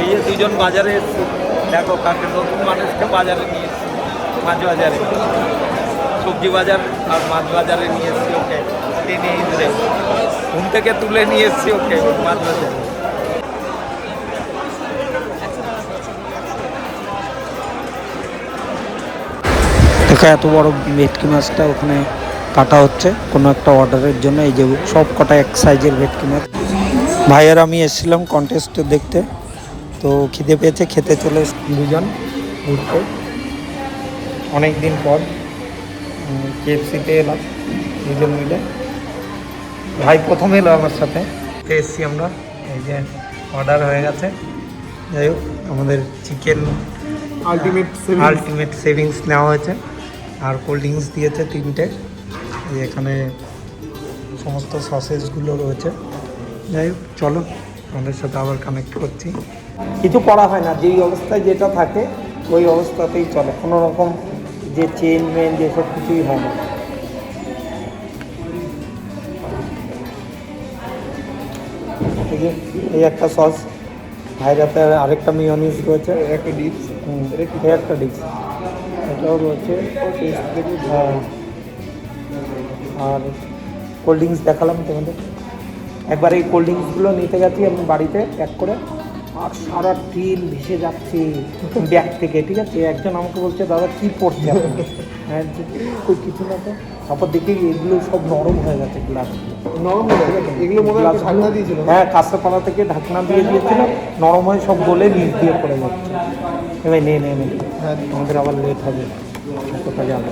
এই যে দুজন বাজারে এসছি, দেখো কাকে নতুন মানুষকে বাজারে নিয়ে এসছি, মাছ বাজারে, সবজি বাজার আর মাছ বাজারে নিয়ে এসছি ওকে, টেনে হিঁচড়ে ঘুম থেকে তুলে নিয়ে এসছি ওকে মাছ বাজারে। দেখো এত বড় ভেটকি মাছটা ওখানে কাটা হচ্ছে কোনো একটা অর্ডারের জন্য। এই যে সব কটা এক সাইজের ভেটকি মাছ। ভাইয়ের আমি এসেছিলাম কন্টেস্ট দেখতে, তো খিদে পেয়েছে, খেতে চলে দুজন ঘুরতে অনেক দিন পর। KFC-তে এলাম দুজন মিলে, ভাই প্রথম এলো আমার সাথে, এসছি আমরা। এই যে অর্ডার হয়ে গেছে, যাই হোক আমাদের চিকেন আলটিমেট সেভিংস নেওয়া হয়েছে, আর কোল্ড ড্রিঙ্কস দিয়েছে 3টে। এখানে সমস্ত সসেসগুলো রয়েছে। যাই হোক চলো আমাদের সাথে আবার কানেক্ট করছি। কিছু করা হয় না, যেই অবস্থায় যেটা থাকে ওই অবস্থাতেই চলে, কোনো রকম যে চেন মেন যেসব কিছুই হয় না। এই একটা সস, ভাইরাতে আরেকটা মিওনিজ রয়েছে, একটা ডিপস, একটা ডিপস এটাও রয়েছে। আর কোল্ড ড্রিঙ্কস দেখালাম তোমাদের। একবার এই কোল্ড ড্রিঙ্কসগুলো নিতে গেছি আমি বাড়িতে প্যাক করে, আর সারা টিন ভেসে যাচ্ছে ব্যাগ থেকে, ঠিক আছে। একজন আমাকে বলছে দাদা কী পড়ছে আপনি? হ্যাঁ কই কিছু না তো। তারপর দেখি এগুলো সব নরম হয়ে গেছে, গ্লাস নরম হয়ে গেছে, এগুলো মনে হয় ঢাকনা দিয়েছিল। হ্যাঁ কাঁচরাপাড়া থেকে ঢাকনা দিয়ে দিয়েছিল, নরম হয়ে সব গলে নিচ দিয়ে পড়ে যাচ্ছে। এবার নে হ্যাঁ আমাদের আবার লেট হবে, কোথায় যাবে।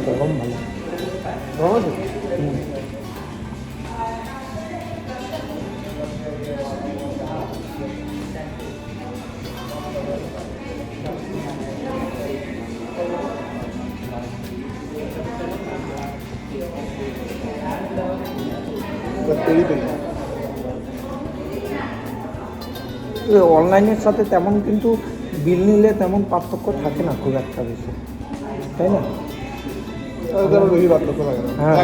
গরম ভালো, গরম আছে। অনলাইনের সাথে তেমন কিন্তু বিল নিলে তেমন পার্থক্য থাকে না খুব একটা বেশি, তাই না? হ্যাঁ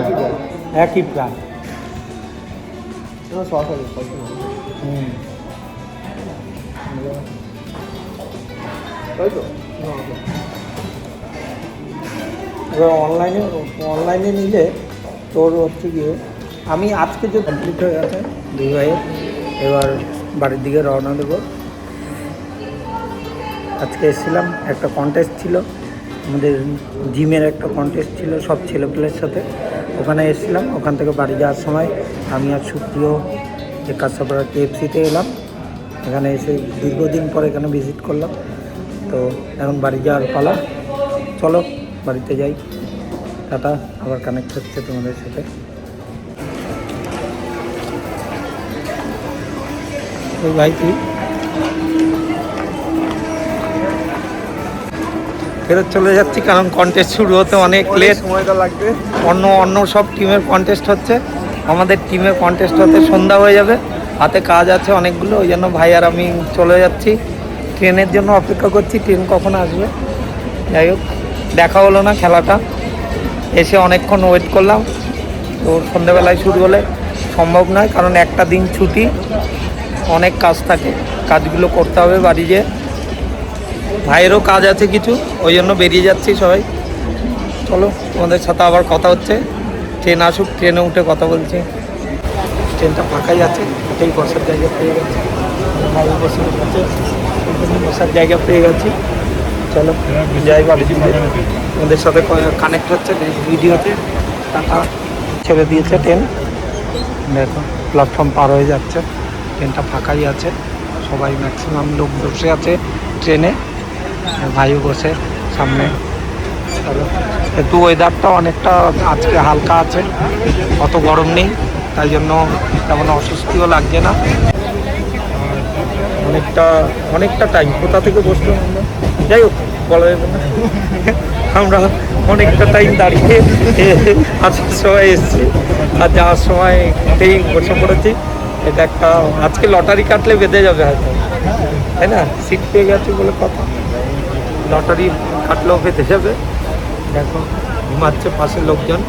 একই প্রায়। এবার অনলাইনে নিলে তোর হচ্ছে গিয়ে, আমি আজকে যে কমপ্লিট হয়ে গেছে দুই ভাইয়ের, এবার বাড়ির দিকে রওনা দেবো। আজকে এসেছিলাম, একটা কন্টেস্ট ছিল আমাদের জিমের, একটা কন্টেস্ট ছিল সব ছেলেপেলের সাথে, ওখানে এসেছিলাম। ওখান থেকে বাড়ি যাওয়ার সময় আমি আর সুপ্রিয় কাঁচরাপাড়া KFC-তে এলাম। এখানে এসে দীর্ঘদিন পর এখানে ভিজিট করলাম, তো এখন বাড়ি যাওয়ার পালা। চলো বাড়িতে যাই, টাটা, আবার কানেক্ট হচ্ছে তোমাদের সাথে। ওই ভাই কি ফেরত চলে যাচ্ছি, কারণ কন্টেস্ট শুরু হতে অনেক লেট, সময়টা লাগবে। অন্য সব টিমের কন্টেস্ট হচ্ছে, আমাদের টিমের কন্টেস্ট হতে সন্ধ্যা হয়ে যাবে, হাতে কাজ আছে অনেকগুলো, ওই জন্য ভাই আর আমি চলে যাচ্ছি। ট্রেনের জন্য অপেক্ষা করছি, ট্রেন কখন আসবে। যাই হোক দেখা হলো না খেলাটা, এসে অনেকক্ষণ ওয়েট করলাম। তো সন্ধ্যেবেলায় শুরু হলে সম্ভব নয়, কারণ একটা দিন ছুটি, অনেক কাজ থাকে, কাজগুলো করতে হবে বাড়ি যেয়ে। ভাইয়েরও কাজ আছে কিছু, ওই জন্য বেরিয়ে যাচ্ছি সবাই। চলো তোমাদের সাথে আবার কথা হচ্ছে, ট্রেন আসুক, ট্রেনে উঠে কথা বলছি। ট্রেনটা ফাঁকাই আছে, এটাই বসার জায়গা পেয়ে গেছি, ভাই বসে গেছে, বসার জায়গা পেয়ে গেছি। চলো যাই বাড়ি, তোমাদের সাথে কানেক্ট হচ্ছে নেক্সট ভিডিওতে। টাটা। ছেড়ে দিয়েছে ট্রেন, দেখো প্ল্যাটফর্ম পার হয়ে যাচ্ছে, ট্রেনটা ফাঁকাই আছে, সবাই ম্যাক্সিমাম লোক বসে আছে ট্রেনে, ভাইও বসে সামনে। একটু ওয়েদারটা অনেকটা আজকে হালকা আছে, অত গরম নেই, তাই জন্য তেমন অস্বস্তিও লাগছে না। অনেকটা টাইম কোথা থেকে বসলাম আমরা, যাই হোক বলা যাবে না। আমরা অনেকটা টাইম দাঁড়িয়ে আসার সময় এসেছি, আর যাওয়ার সময় এই বসে পড়েছি। এটা একটা আজকে লটারি কাটলে বেঁধে যাবে হয়তো, তাই না? সিট পেয়ে গেছি বলে কথা, লটারি কাটলেও বেঁধে যাবে। দেখো ঘুমাচ্ছে পাশে লোকজন।